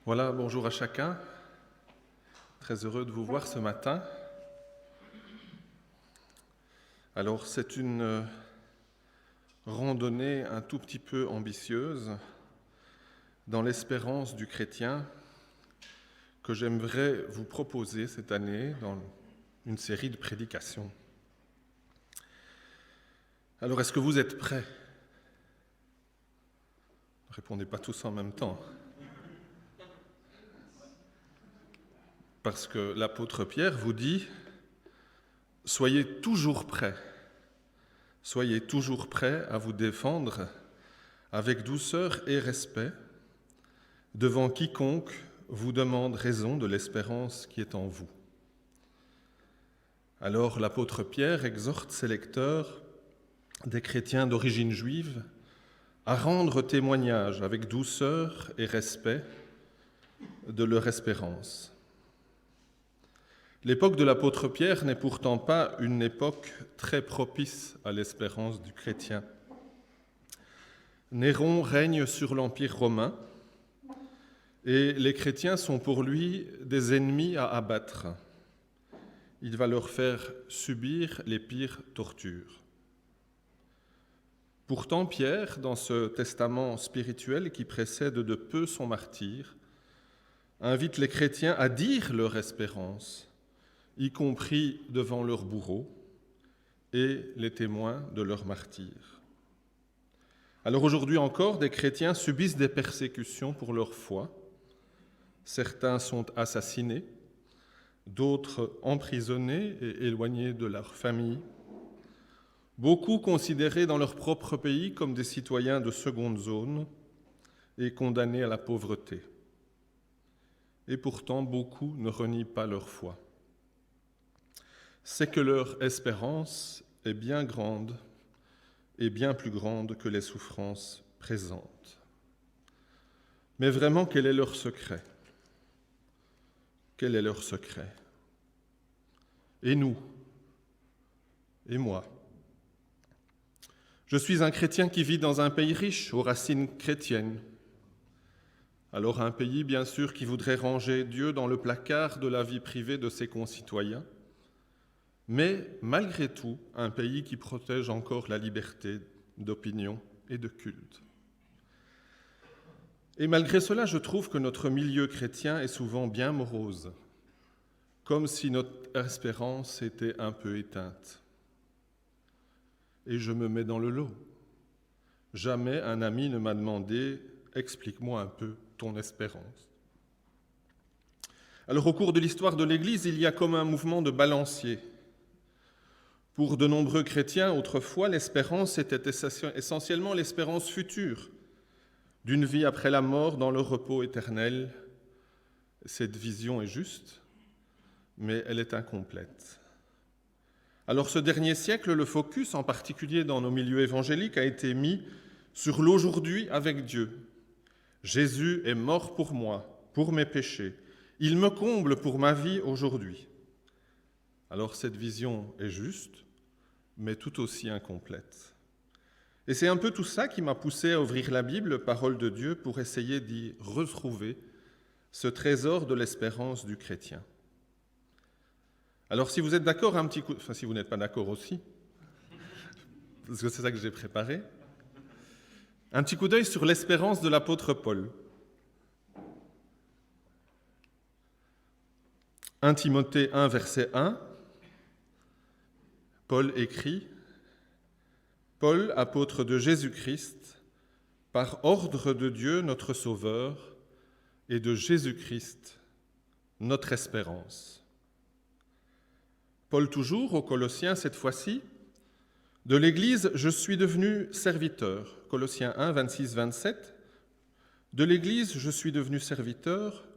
Voilà, bonjour à chacun. Très heureux de vous voir ce matin. Alors, c'est une randonnée un tout petit peu ambitieuse dans l'espérance du chrétien que j'aimerais vous proposer cette année dans une série de prédications. Alors, est-ce que vous êtes prêts? Ne répondez pas tous en même temps. Parce que l'apôtre Pierre vous dit « Soyez toujours prêts. Soyez toujours prêts à vous défendre avec douceur et respect devant quiconque vous demande raison de l'espérance qui est en vous. » Alors l'apôtre Pierre exhorte ses lecteurs, des chrétiens d'origine juive, à rendre témoignage avec douceur et respect de leur espérance. L'époque de l'apôtre Pierre n'est pourtant pas une époque très propice à l'espérance du chrétien. Néron règne sur l'Empire romain et les chrétiens sont pour lui des ennemis à abattre. Il va leur faire subir les pires tortures. Pourtant, Pierre, dans ce testament spirituel qui précède de peu son martyre, invite les chrétiens à dire leur espérance, y compris devant leurs bourreaux et les témoins de leur martyre. Alors aujourd'hui encore, des chrétiens subissent des persécutions pour leur foi. Certains sont assassinés, d'autres emprisonnés et éloignés de leur famille. Beaucoup considérés dans leur propre pays comme des citoyens de seconde zone et condamnés à la pauvreté. Et pourtant, beaucoup ne renient pas leur foi. C'est que leur espérance est bien grande et bien plus grande que les souffrances présentes. Mais vraiment, quel est leur secret? Quel est leur secret? Et nous? Et moi? Je suis un chrétien qui vit dans un pays riche, aux racines chrétiennes. Alors un pays, bien sûr, qui voudrait ranger Dieu dans le placard de la vie privée de ses concitoyens, mais malgré tout, un pays qui protège encore la liberté d'opinion et de culte. Et malgré cela, je trouve que notre milieu chrétien est souvent bien morose, comme si notre espérance était un peu éteinte. Et je me mets dans le lot. Jamais un ami ne m'a demandé « Explique-moi un peu ton espérance ». Alors au cours de l'histoire de l'Église, il y a comme un mouvement de balancier. Pour de nombreux chrétiens, autrefois, l'espérance était essentiellement l'espérance future, d'une vie après la mort dans le repos éternel. Cette vision est juste, mais elle est incomplète. Alors ce dernier siècle, le focus, en particulier dans nos milieux évangéliques, a été mis sur l'aujourd'hui avec Dieu. Jésus est mort pour moi, pour mes péchés. Il me comble pour ma vie aujourd'hui. Alors cette vision est juste, mais tout aussi incomplète. Et c'est un peu tout ça qui m'a poussé à ouvrir la Bible, parole de Dieu, pour essayer d'y retrouver ce trésor de l'espérance du chrétien. Alors si vous êtes d'accord, si vous n'êtes pas d'accord aussi, parce que c'est ça que j'ai préparé, un petit coup d'œil sur l'espérance de l'apôtre Paul. 1 Timothée 1, verset 1, Paul écrit « Paul, apôtre de Jésus-Christ, par ordre de Dieu notre Sauveur, et de Jésus-Christ, notre espérance. » Paul toujours, aux Colossiens cette fois-ci, « De l'Église, je suis devenu serviteur. » Colossiens 1, 26, 27. « De l'Église, je suis devenu serviteur,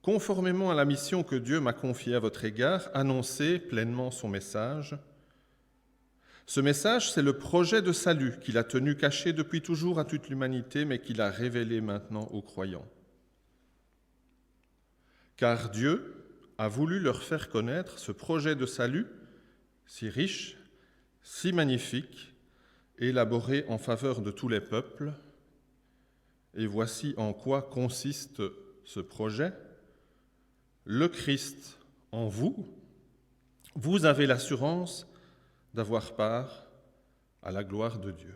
conformément à la mission que Dieu m'a confiée à votre égard, annoncer pleinement son message. Ce message, c'est le projet de salut qu'il a tenu caché depuis toujours à toute l'humanité, mais qu'il a révélé maintenant aux croyants. Car Dieu a voulu leur faire connaître ce projet de salut si riche, si magnifique, élaboré en faveur de tous les peuples. Et voici en quoi consiste ce projet, le Christ en vous, vous avez l'assurance d'avoir part à la gloire de Dieu.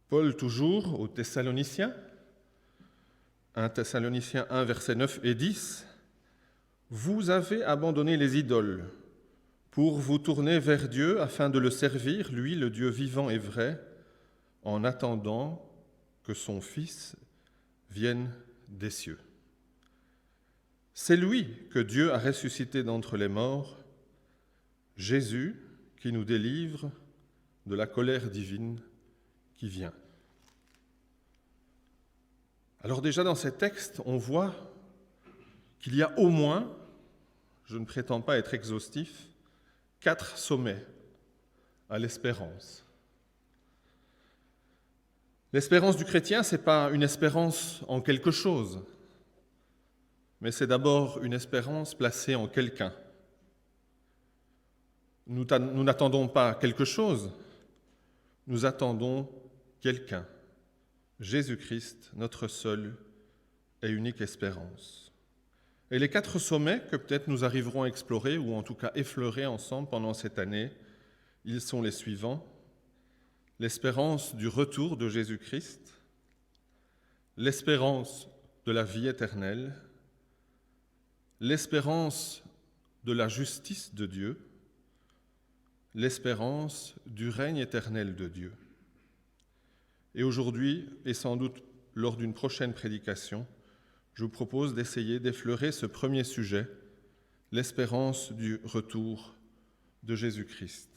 Paul, toujours aux Thessaloniciens, 1 Thessaloniciens 1, versets 9 et 10, « Vous avez abandonné les idoles pour vous tourner vers Dieu afin de le servir, lui, le Dieu vivant et vrai, en attendant que son Fils vienne des cieux. C'est lui que Dieu a ressuscité d'entre les morts, Jésus qui nous délivre de la colère divine qui vient. » Alors déjà dans ces textes, on voit qu'il y a au moins, je ne prétends pas être exhaustif, 4 sommets à l'espérance. L'espérance du chrétien, ce n'est pas une espérance en quelque chose, mais c'est d'abord une espérance placée en quelqu'un. Nous n'attendons pas quelque chose, nous attendons quelqu'un, Jésus-Christ, notre seule et unique espérance. Et les 4 sommets que peut-être nous arriverons à explorer, ou en tout cas effleurer ensemble pendant cette année, ils sont les suivants. L'espérance du retour de Jésus-Christ, l'espérance de la vie éternelle, l'espérance de la justice de Dieu, l'espérance du règne éternel de Dieu. Et aujourd'hui, et sans doute lors d'une prochaine prédication, je vous propose d'essayer d'effleurer ce premier sujet, l'espérance du retour de Jésus-Christ.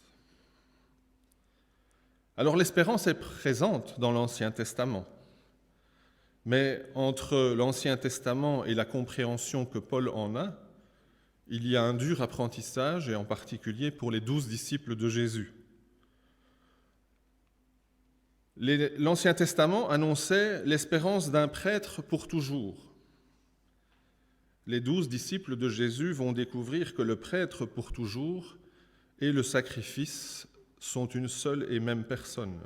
Alors l'espérance est présente dans l'Ancien Testament, mais entre l'Ancien Testament et la compréhension que Paul en a, il y a un dur apprentissage, et en particulier pour les 12 disciples de Jésus. L'Ancien Testament annonçait l'espérance d'un prêtre pour toujours. Les 12 disciples de Jésus vont découvrir que le prêtre pour toujours et le sacrifice sont une seule et même personne.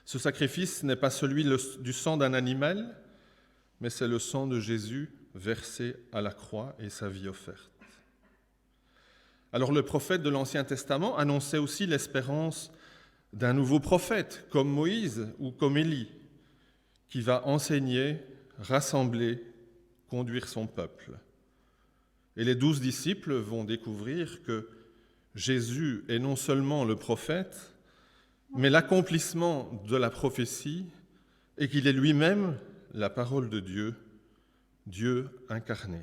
Ce sacrifice n'est pas celui du sang d'un animal, mais c'est le sang de Jésus versé à la croix et sa vie offerte. Alors le prophète de l'Ancien Testament annonçait aussi l'espérance d'un nouveau prophète, comme Moïse ou comme Élie, qui va enseigner, rassembler, conduire son peuple. Et les 12 disciples vont découvrir que Jésus est non seulement le prophète, mais l'accomplissement de la prophétie, et qu'il est lui-même la parole de Dieu, Dieu incarné.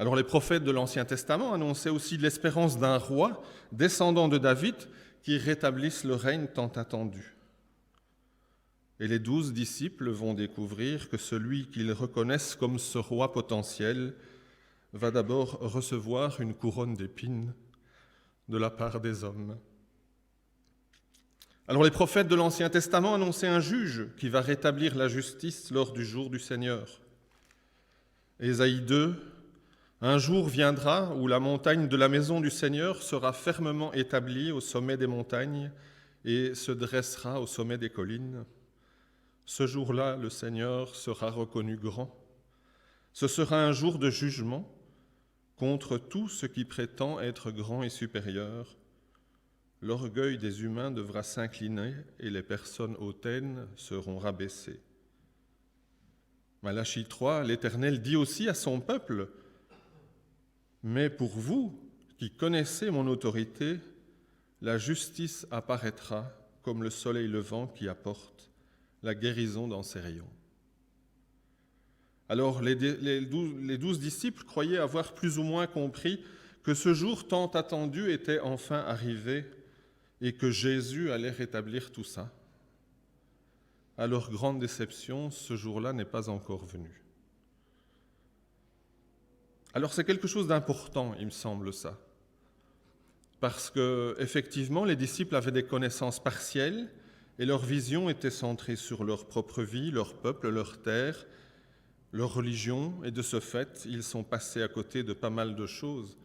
Alors les prophètes de l'Ancien Testament annonçaient aussi l'espérance d'un roi descendant de David qui rétablisse le règne tant attendu. Et les 12 disciples vont découvrir que celui qu'ils reconnaissent comme ce roi potentiel va d'abord recevoir une couronne d'épines de la part des hommes. Alors les prophètes de l'Ancien Testament annonçaient un juge qui va rétablir la justice lors du jour du Seigneur. Ésaïe 2, « Un jour viendra où la montagne de la maison du Seigneur sera fermement établie au sommet des montagnes et se dressera au sommet des collines. Ce jour-là, le Seigneur sera reconnu grand. Ce sera un jour de jugement contre tout ce qui prétend être grand et supérieur. L'orgueil des humains devra s'incliner et les personnes hautaines seront rabaissées. » Malachie 3, l'Éternel dit aussi à son peuple, « Mais pour vous qui connaissez mon autorité, la justice apparaîtra comme le soleil levant qui apporte la guérison dans ses rayons. » Alors les 12 disciples croyaient avoir plus ou moins compris que ce jour tant attendu était enfin arrivé et que Jésus allait rétablir tout ça. À leur grande déception, ce jour-là n'est pas encore venu. Alors c'est quelque chose d'important, il me semble ça, parce que effectivement, les disciples avaient des connaissances partielles et leur vision était centrée sur leur propre vie, leur peuple, leur terre, leur religion, et de ce fait, ils sont passés à côté de pas mal de choses,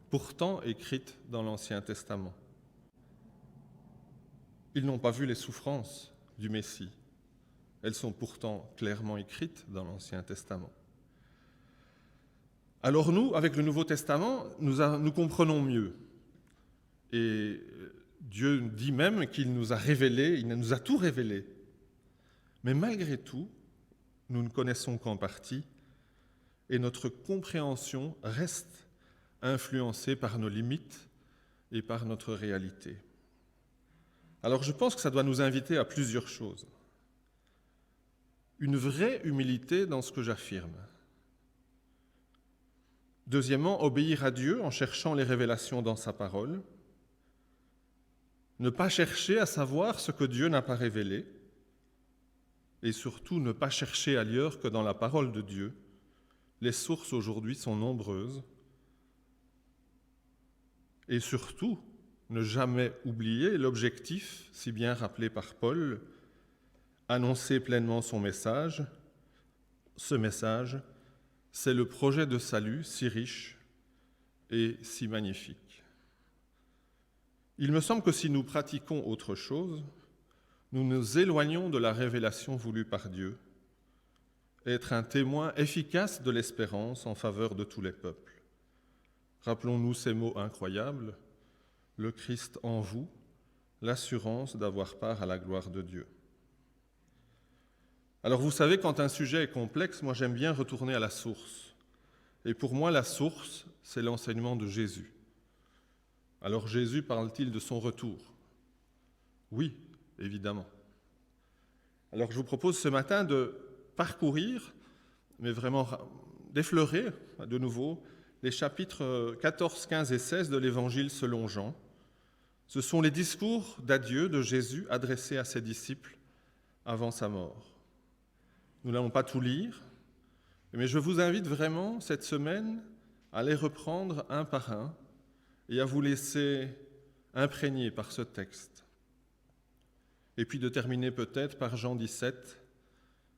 pourtant écrites dans l'Ancien Testament. Ils n'ont pas vu les souffrances du Messie. Elles sont pourtant clairement écrites dans l'Ancien Testament. Alors nous, avec le Nouveau Testament, nous comprenons mieux. Et Dieu dit même qu'il nous a révélé, il nous a tout révélé. Mais malgré tout, nous ne connaissons qu'en partie, et notre compréhension reste influencée par nos limites et par notre réalité. Alors je pense que ça doit nous inviter à plusieurs choses. Une vraie humilité dans ce que j'affirme. Deuxièmement, obéir à Dieu en cherchant les révélations dans sa parole. Ne pas chercher à savoir ce que Dieu n'a pas révélé. Et surtout, ne pas chercher ailleurs que dans la parole de Dieu. Les sources aujourd'hui sont nombreuses. Et surtout, ne jamais oublier l'objectif, si bien rappelé par Paul, annoncer pleinement son message. Ce message, c'est le projet de salut si riche et si magnifique. Il me semble que si nous pratiquons autre chose, nous nous éloignons de la révélation voulue par Dieu, être un témoin efficace de l'espérance en faveur de tous les peuples. Rappelons-nous ces mots incroyables, le Christ en vous, l'assurance d'avoir part à la gloire de Dieu. Alors vous savez, quand un sujet est complexe, moi j'aime bien retourner à la source. Et pour moi, la source, c'est l'enseignement de Jésus. Alors Jésus parle-t-il de son retour? Oui, évidemment. Alors je vous propose ce matin de parcourir, mais vraiment d'effleurer de nouveau, les chapitres 14, 15 et 16 de l'Évangile selon Jean. Ce sont les discours d'adieu de Jésus adressés à ses disciples avant sa mort. Nous n'allons pas tout lire, mais je vous invite vraiment cette semaine à les reprendre un par un et à vous laisser imprégner par ce texte. Et puis de terminer peut-être par Jean 17,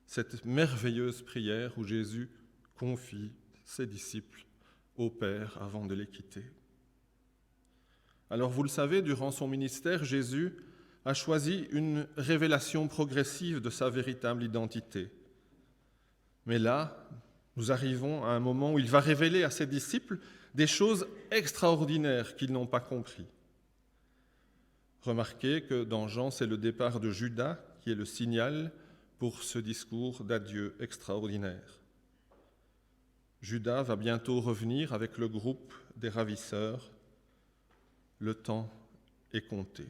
cette merveilleuse prière où Jésus confie ses disciples au Père avant de les quitter. Alors vous le savez, durant son ministère, Jésus a choisi une révélation progressive de sa véritable identité. Mais là, nous arrivons à un moment où il va révéler à ses disciples des choses extraordinaires qu'ils n'ont pas compris. Remarquez que dans Jean, c'est le départ de Judas qui est le signal pour ce discours d'adieu extraordinaire. Judas va bientôt revenir avec le groupe des ravisseurs. Le temps est compté.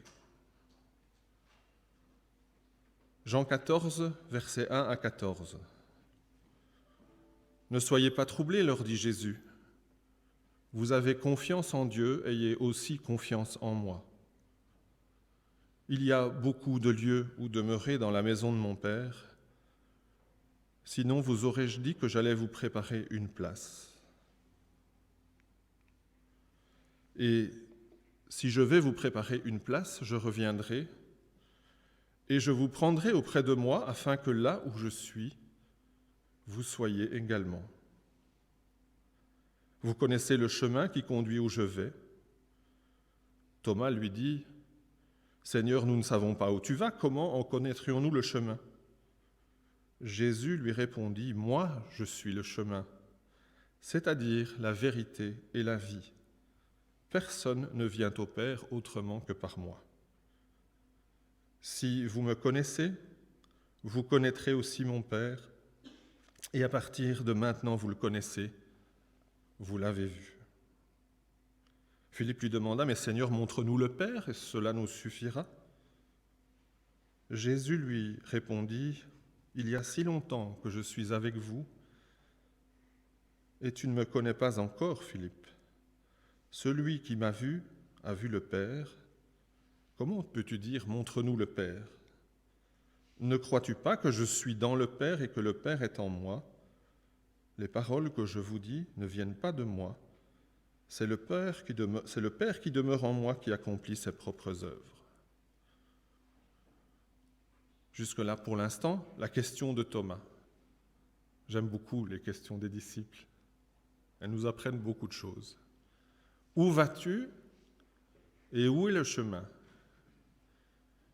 Jean 14, versets 1 à 14. « Ne soyez pas troublés, leur dit Jésus. Vous avez confiance en Dieu, ayez aussi confiance en moi. Il y a beaucoup de lieux où demeurer dans la maison de mon Père. Sinon, vous aurais-je dit que j'allais vous préparer une place. Et si je vais vous préparer une place, je reviendrai et je vous prendrai auprès de moi afin que là où je suis, vous soyez également. Vous connaissez le chemin qui conduit où je vais. Thomas lui dit, « Seigneur, nous ne savons pas où tu vas, comment en connaîtrions-nous le chemin ?» Jésus lui répondit, « Moi, je suis le chemin, c'est-à-dire la vérité et la vie. Personne ne vient au Père autrement que par moi. Si vous me connaissez, vous connaîtrez aussi mon Père, et à partir de maintenant vous le connaissez, vous l'avez vu. » Philippe lui demanda, « Mais Seigneur, montre-nous le Père, et cela nous suffira. » Jésus lui répondit, « Il y a si longtemps que je suis avec vous, et tu ne me connais pas encore, Philippe. Celui qui m'a vu a vu le Père. Comment peux-tu dire, montre-nous le Père? Ne crois-tu pas que je suis dans le Père et que le Père est en moi? Les paroles que je vous dis ne viennent pas de moi. C'est le Père qui demeure en moi qui accomplit ses propres œuvres. » Jusque-là, pour l'instant, la question de Thomas. J'aime beaucoup les questions des disciples. Elles nous apprennent beaucoup de choses. Où vas-tu et où est le chemin?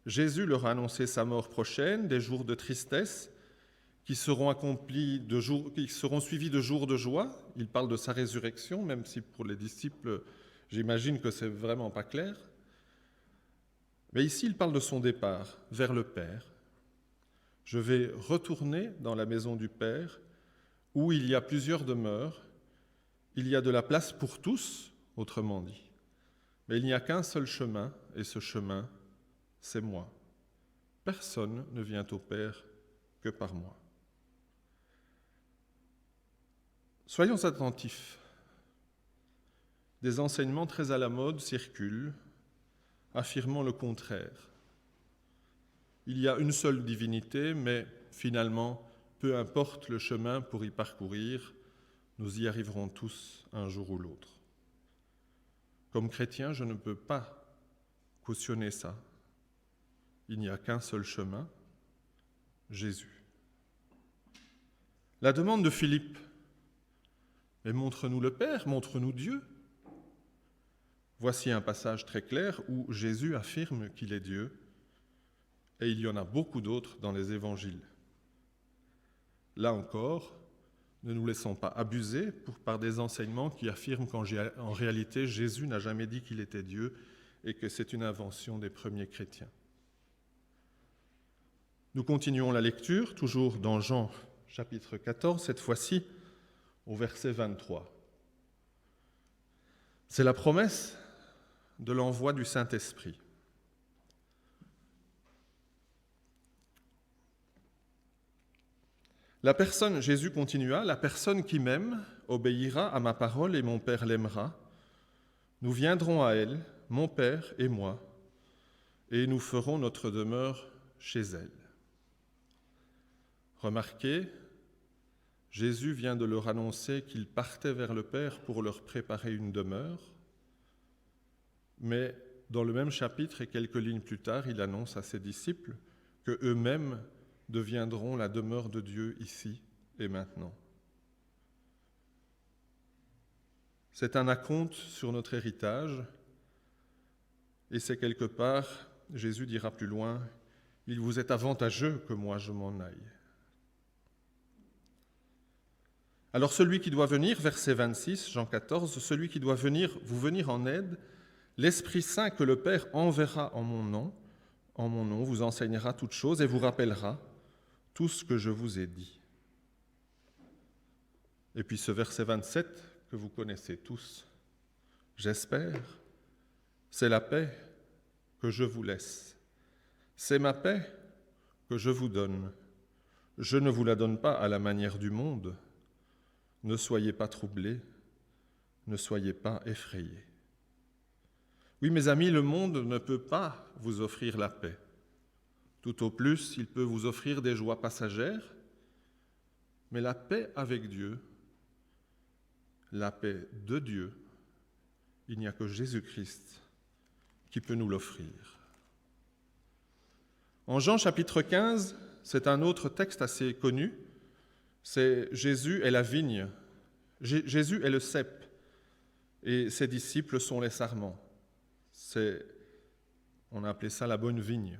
Jésus leur a annoncé sa mort prochaine, des jours de tristesse qui seront qui seront suivis de jours de joie. Il parle de sa résurrection, même si pour les disciples, j'imagine que c'est vraiment pas clair. Mais ici, il parle de son départ vers le Père. Je vais retourner dans la maison du Père, où il y a plusieurs demeures. Il y a de la place pour tous, autrement dit. Mais il n'y a qu'un seul chemin, et ce chemin, c'est moi. Personne ne vient au Père que par moi. Soyons attentifs. Des enseignements très à la mode circulent, affirmant le contraire. Il y a une seule divinité, mais finalement, peu importe le chemin pour y parcourir, nous y arriverons tous un jour ou l'autre. Comme chrétien, je ne peux pas cautionner ça. Il n'y a qu'un seul chemin, Jésus. La demande de Philippe, mais montre-nous le Père, montre-nous Dieu. Voici un passage très clair où Jésus affirme qu'il est Dieu, et il y en a beaucoup d'autres dans les évangiles. Là encore, ne nous laissons pas abuser par des enseignements qui affirment qu'en réalité, Jésus n'a jamais dit qu'il était Dieu et que c'est une invention des premiers chrétiens. Nous continuons la lecture, toujours dans Jean chapitre 14, cette fois-ci au verset 23. C'est la promesse de l'envoi du Saint-Esprit. Jésus continua, la personne qui m'aime obéira à ma parole et mon Père l'aimera. Nous viendrons à elle, mon Père et moi, et nous ferons notre demeure chez elle. Remarquez, Jésus vient de leur annoncer qu'il partait vers le Père pour leur préparer une demeure, mais dans le même chapitre et quelques lignes plus tard, il annonce à ses disciples qu'eux-mêmes deviendront la demeure de Dieu ici et maintenant. C'est un acompte sur notre héritage, et c'est quelque part, Jésus dira plus loin, « Il vous est avantageux que moi je m'en aille ». Alors celui qui doit venir, verset 26, Jean 14, celui qui doit vous venir en aide, l'Esprit Saint que le Père enverra en mon nom vous enseignera toutes choses et vous rappellera tout ce que je vous ai dit. Et puis ce verset 27 que vous connaissez tous, j'espère, c'est la paix que je vous laisse. C'est ma paix que je vous donne. Je ne vous la donne pas à la manière du monde. Ne soyez pas troublés, ne soyez pas effrayés. Oui, mes amis, le monde ne peut pas vous offrir la paix. Tout au plus, il peut vous offrir des joies passagères, mais la paix avec Dieu, la paix de Dieu, il n'y a que Jésus-Christ qui peut nous l'offrir. En Jean chapitre 15, c'est un autre texte assez connu, c'est Jésus est la vigne, Jésus est le cep, et ses disciples sont les sarments. On a appelé ça la bonne vigne.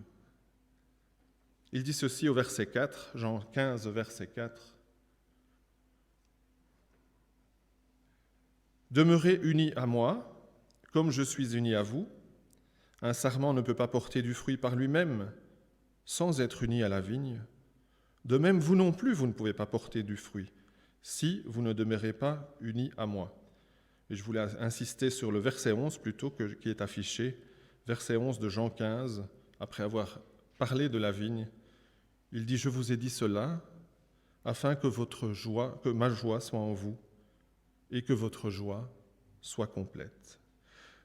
Il dit ceci au verset 4, Jean 15, verset 4. « Demeurez unis à moi, comme je suis uni à vous. Un sarment ne peut pas porter du fruit par lui-même sans être uni à la vigne. De même, vous non plus, vous ne pouvez pas porter du fruit si vous ne demeurez pas unis à moi. » Et je voulais insister sur le verset 11 plutôt qui est affiché, verset 11 de Jean 15, après avoir parlé de la vigne. Il dit « Je vous ai dit cela afin que ma joie soit en vous et que votre joie soit complète.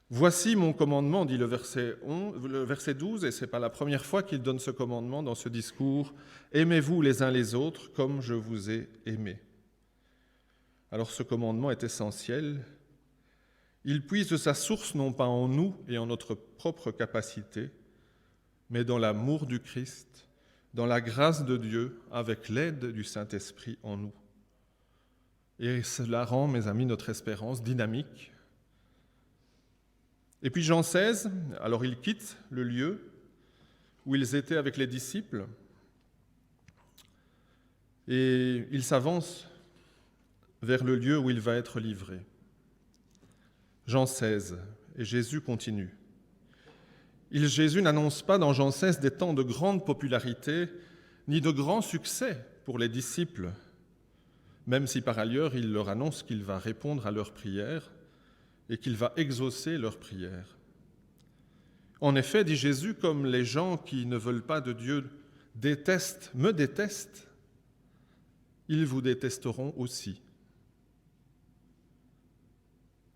Voici mon commandement, dit le verset 12, et ce n'est pas la première fois qu'il donne ce commandement dans ce discours. Aimez-vous les uns les autres comme je vous ai aimé. Alors ce commandement est essentiel. Il puise de sa source non pas en nous et en notre propre capacité, mais dans l'amour du Christ, dans la grâce de Dieu, avec l'aide du Saint-Esprit en nous. Et cela rend, mes amis, notre espérance dynamique. Et puis Jean 16, alors il quitte le lieu où ils étaient avec les disciples, et ils s'avancent vers le lieu où il va être livré. Jean 16, et Jésus continue. Jésus n'annonce pas dans Jean 16 des temps de grande popularité, ni de grand succès pour les disciples, même si par ailleurs il leur annonce qu'il va répondre à leurs prières et qu'il va exaucer leurs prières. En effet, dit Jésus, comme les gens qui ne veulent pas de Dieu me détestent, ils vous détesteront aussi.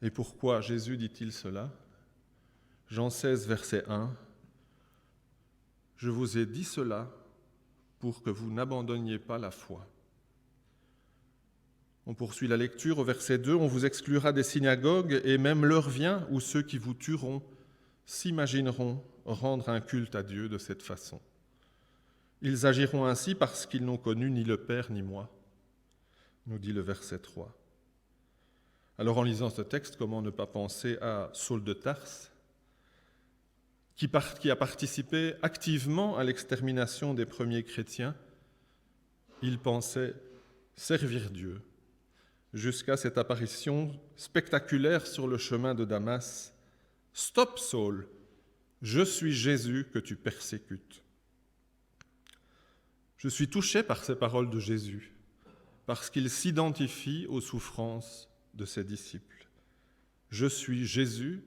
Et pourquoi Jésus dit-il cela ? Jean 16, verset 1. « Je vous ai dit cela pour que vous n'abandonniez pas la foi. » On poursuit la lecture au verset 2. « On vous exclura des synagogues, et même l'heure vient où ceux qui vous tueront s'imagineront rendre un culte à Dieu de cette façon. Ils agiront ainsi parce qu'ils n'ont connu ni le Père ni moi, » nous dit le verset 3. Alors en lisant ce texte, comment ne pas penser à Saul de Tarse, qui a participé activement à l'extermination des premiers chrétiens. Il pensait servir Dieu, jusqu'à cette apparition spectaculaire sur le chemin de Damas. « Stop, Saul, je suis Jésus que tu persécutes. » Je suis touché par ces paroles de Jésus, parce qu'il s'identifie aux souffrances de ses disciples. « Je suis Jésus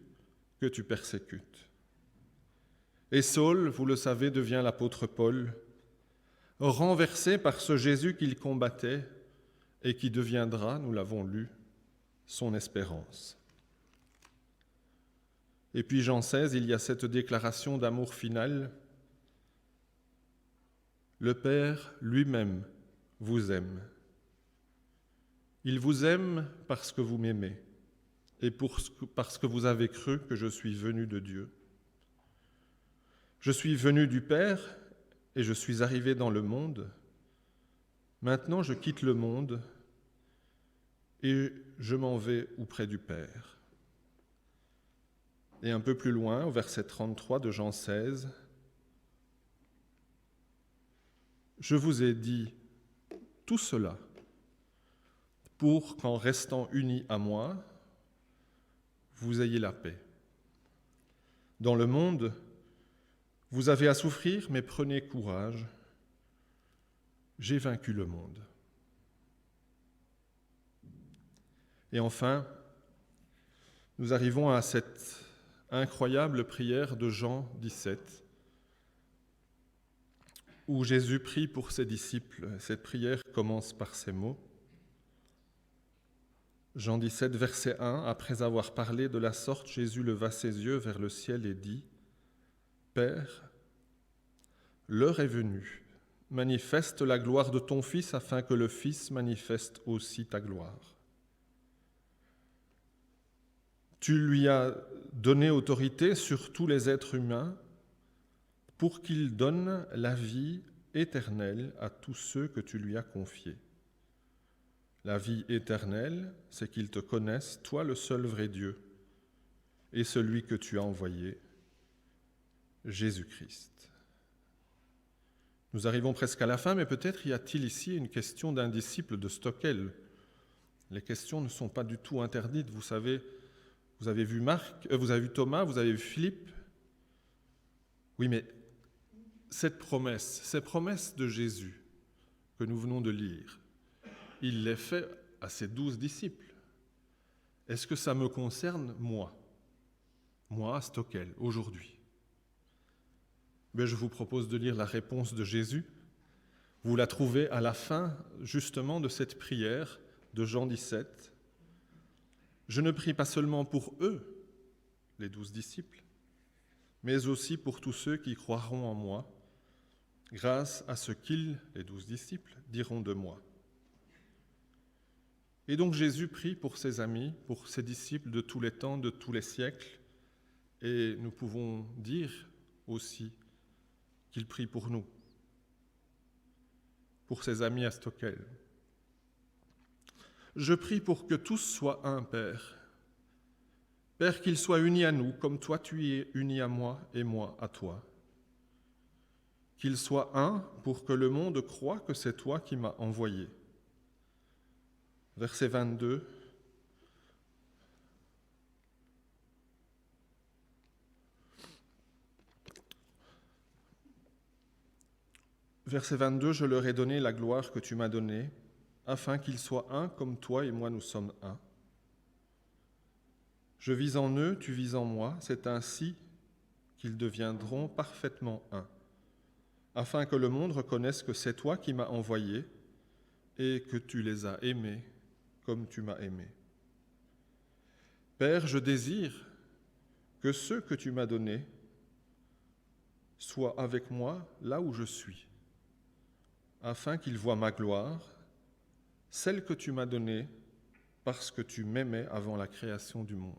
que tu persécutes. » Et Saul, vous le savez, devient l'apôtre Paul, renversé par ce Jésus qu'il combattait et qui deviendra, nous l'avons lu, son espérance. Et puis Jean 16, il y a cette déclaration d'amour final. Le Père lui-même vous aime. Il vous aime parce que vous m'aimez et parce que vous avez cru que je suis venu de Dieu. Je suis venu du Père et je suis arrivé dans le monde. Maintenant, je quitte le monde et je m'en vais auprès du Père. Et un peu plus loin, au verset 33 de Jean 16, « Je vous ai dit tout cela pour qu'en restant unis à moi, vous ayez la paix. Dans le monde, vous avez à souffrir, mais prenez courage. J'ai vaincu le monde. » Et enfin, nous arrivons à cette incroyable prière de Jean 17, où Jésus prie pour ses disciples. Cette prière commence par ces mots. Jean 17, verset 1, après avoir parlé de la sorte, Jésus leva ses yeux vers le ciel et dit, « Père, l'heure est venue, manifeste la gloire de ton Fils afin que le Fils manifeste aussi ta gloire. Tu lui as donné autorité sur tous les êtres humains pour qu'il donne la vie éternelle à tous ceux que tu lui as confiés. La vie éternelle, c'est qu'ils te connaissent, toi le seul vrai Dieu, et celui que tu as envoyé, Jésus-Christ. » Nous arrivons presque à la fin, mais peut-être y a-t-il ici une question d'un disciple de Stockel. Les questions ne sont pas du tout interdites. Vous savez, vous avez vu vous avez vu Thomas, vous avez vu Philippe. Oui, mais ces promesses de Jésus que nous venons de lire, il les fait à ses 12 disciples. Est-ce que ça me concerne, moi, à Stockel, aujourd'hui? Mais je vous propose de lire la réponse de Jésus. Vous la trouvez à la fin, justement, de cette prière de Jean 17. « Je ne prie pas seulement pour eux, les 12 disciples, mais aussi pour tous ceux qui croiront en moi, grâce à ce qu'ils, les 12 disciples, diront de moi. » Et donc Jésus prie pour ses amis, pour ses disciples de tous les temps, de tous les siècles, et nous pouvons dire aussi qu'il prie pour nous, pour ses amis à Stockel. « Je prie pour que tous soient un, Père. Père, qu'ils soient unis à nous, comme toi tu es uni à moi et moi à toi. qu'ils soient un pour que le monde croie que c'est toi qui m'as envoyé. Verset 22. Verset 22, je leur ai donné la gloire que tu m'as donnée, afin qu'ils soient un comme toi et moi nous sommes un. Je vis en eux, tu vis en moi, c'est ainsi qu'ils deviendront parfaitement un, afin que le monde reconnaisse que c'est toi qui m'as envoyé et que tu les as aimés comme tu m'as aimé. Père, je désire que ceux que tu m'as donnés soient avec moi là où je suis, afin qu'ils voient ma gloire, celle que tu m'as donnée parce que tu m'aimais avant la création du monde.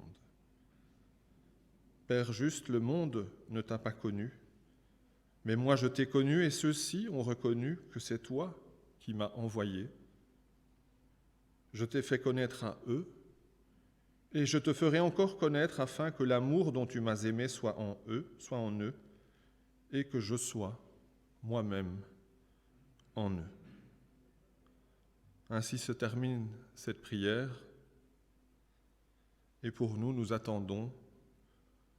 Père juste, le monde ne t'a pas connu, mais moi je t'ai connu et ceux-ci ont reconnu que c'est toi qui m'as envoyé. Je t'ai fait connaître à eux et je te ferai encore connaître afin que l'amour dont tu m'as aimé soit en eux, et que je sois moi-même en eux. Ainsi se termine cette prière et pour nous, nous attendons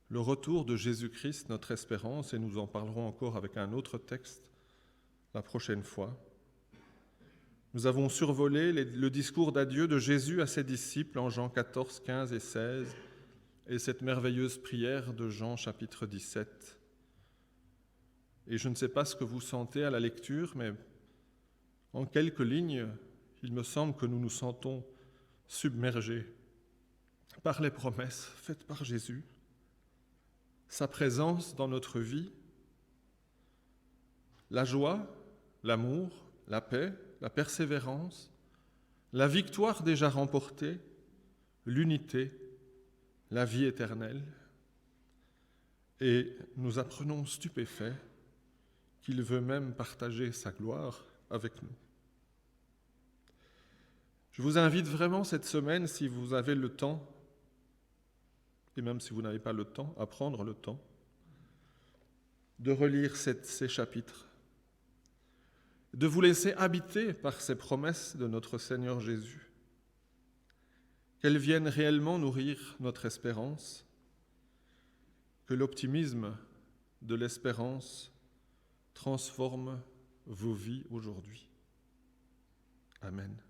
le retour de Jésus-Christ, notre espérance, et nous en parlerons encore avec un autre texte la prochaine fois. Nous avons survolé le discours d'adieu de Jésus à ses disciples en Jean 14, 15 et 16, et cette merveilleuse prière de Jean chapitre 17. Et je ne sais pas ce que vous sentez à la lecture, mais en quelques lignes, il me semble que nous nous sentons submergés par les promesses faites par Jésus, sa présence dans notre vie, la joie, l'amour, la paix, la persévérance, la victoire déjà remportée, l'unité, la vie éternelle. Et nous apprenons stupéfaits qu'il veut même partager sa gloire avec nous. Je vous invite vraiment cette semaine, si vous avez le temps, et même si vous n'avez pas le temps, à prendre le temps de relire ces chapitres, de vous laisser habiter par ces promesses de notre Seigneur Jésus, qu'elles viennent réellement nourrir notre espérance, que l'optimisme de l'espérance transforme vos vies aujourd'hui. Amen.